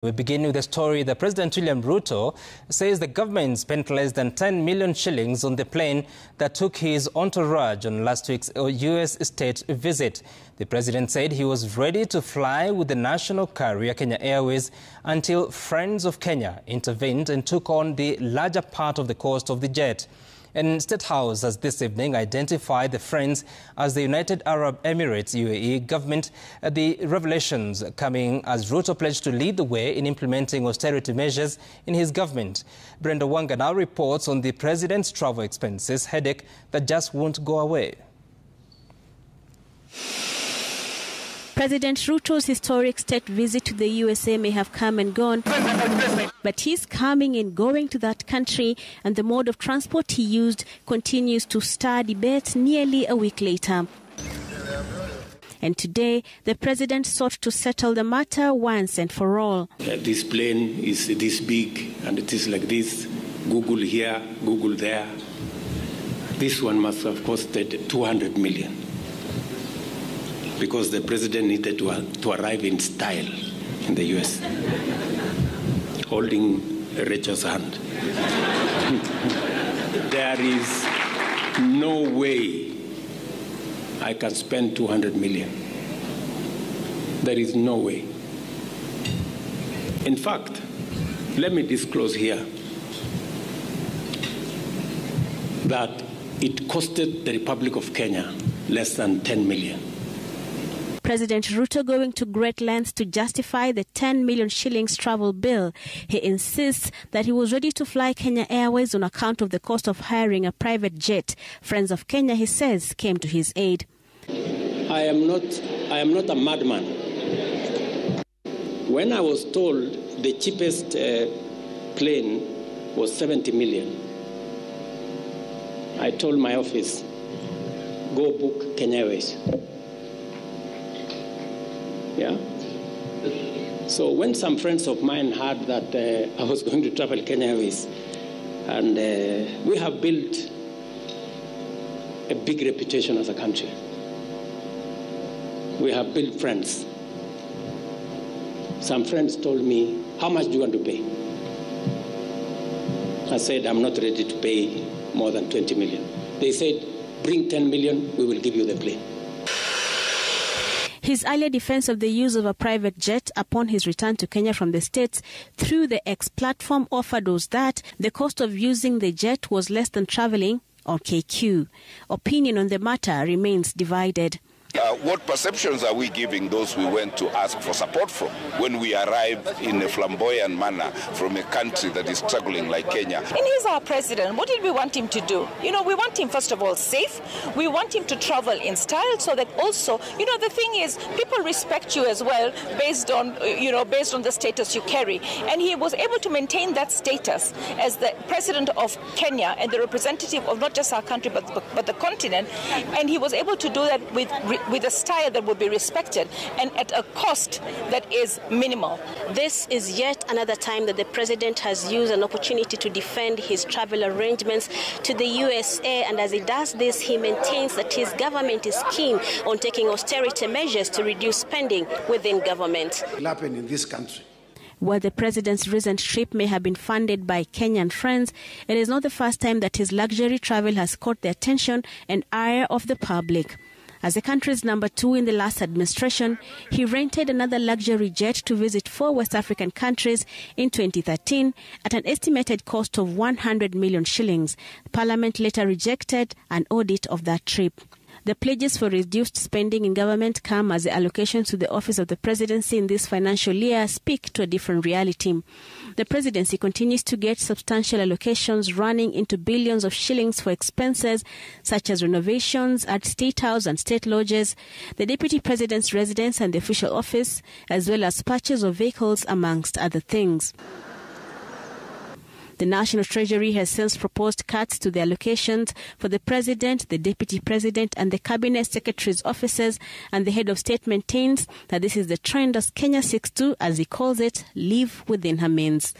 We begin with a story that President William Ruto says the government spent less than 10 million shillings on the plane that took his entourage on last week's U.S. state visit. The president said he was ready to fly with the national carrier Kenya Airways until Friends of Kenya intervened and took on the larger part of the cost of the jet. And State House has this evening identified the Friends as the United Arab Emirates UAE government. The revelations coming as Ruto pledged to lead the way in implementing austerity measures in his government. Brenda Wanga now reports on the president's travel expenses headache that just won't go away. President Ruto's historic state visit to the USA may have come and gone, but his coming and going to that country and the mode of transport he used continues to stir debate nearly a week later. And today, the president sought to settle the matter once and for all. This plane is this big and it is like this. Google here, Google there. This one must have costed 200 million. Because the president needed to arrive in style in the U.S., holding Rachel's hand. There is no way I can spend 200 million. There is no way. In fact, let me disclose here that it costed the Republic of Kenya less than 10 million. President Ruto going to great lengths to justify the 10 million shillings travel bill. He insists that he was ready to fly Kenya Airways on account of the cost of hiring a private jet. Friends of Kenya, he says, came to his aid. I am not a madman. When I was told the cheapest plane was 70 million, I told my office, go book Kenya Airways. Yeah. So when some friends of mine heard that I was going to travel Kenya Airways, and we have built a big reputation as a country. We have built friends. Some friends told me, how much do you want to pay? I said, I'm not ready to pay more than 20 million. They said, bring 10 million, we will give you the plane. His earlier defense of the use of a private jet upon his return to Kenya from the States through the X platform offered was that the cost of using the jet was less than traveling on KQ. Opinion on the matter remains divided. What perceptions are we giving those we went to ask for support from when we arrive in a flamboyant manner from a country that is struggling like Kenya? And he's our president. What did we want him to do? You know, we want him, first of all, safe. We want him to travel in style so that also, you know, the thing is, people respect you as well based on, based on the status you carry. And he was able to maintain that status as the president of Kenya and the representative of not just our country, but the continent. And he was able to do that with a style that would be respected and at a cost that is minimal. This is yet another time that the president has used an opportunity to defend his travel arrangements to the USA, and as he does this, he maintains that his government is keen on taking austerity measures to reduce spending within government. It will happen in this country. While the president's recent trip may have been funded by Kenyan friends, it is not the first time that his luxury travel has caught the attention and ire of the public. As the country's number 2 in the last administration, he rented another luxury jet to visit 4 West African countries in 2013 at an estimated cost of 100 million shillings. Parliament later rejected an audit of that trip. The pledges for reduced spending in government come as the allocations to the office of the presidency in this financial year speak to a different reality. The presidency continues to get substantial allocations running into billions of shillings for expenses such as renovations at State House and state lodges, the deputy president's residence and the official office, as well as purchase of vehicles, amongst other things. The National Treasury has since proposed cuts to the allocations for the President, the Deputy President and the Cabinet Secretary's offices, and the Head of State maintains that this is the trend as Kenya seeks to, as he calls it, live within her means.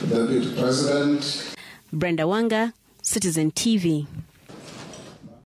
Deputy President. Brenda Wanga, Citizen TV.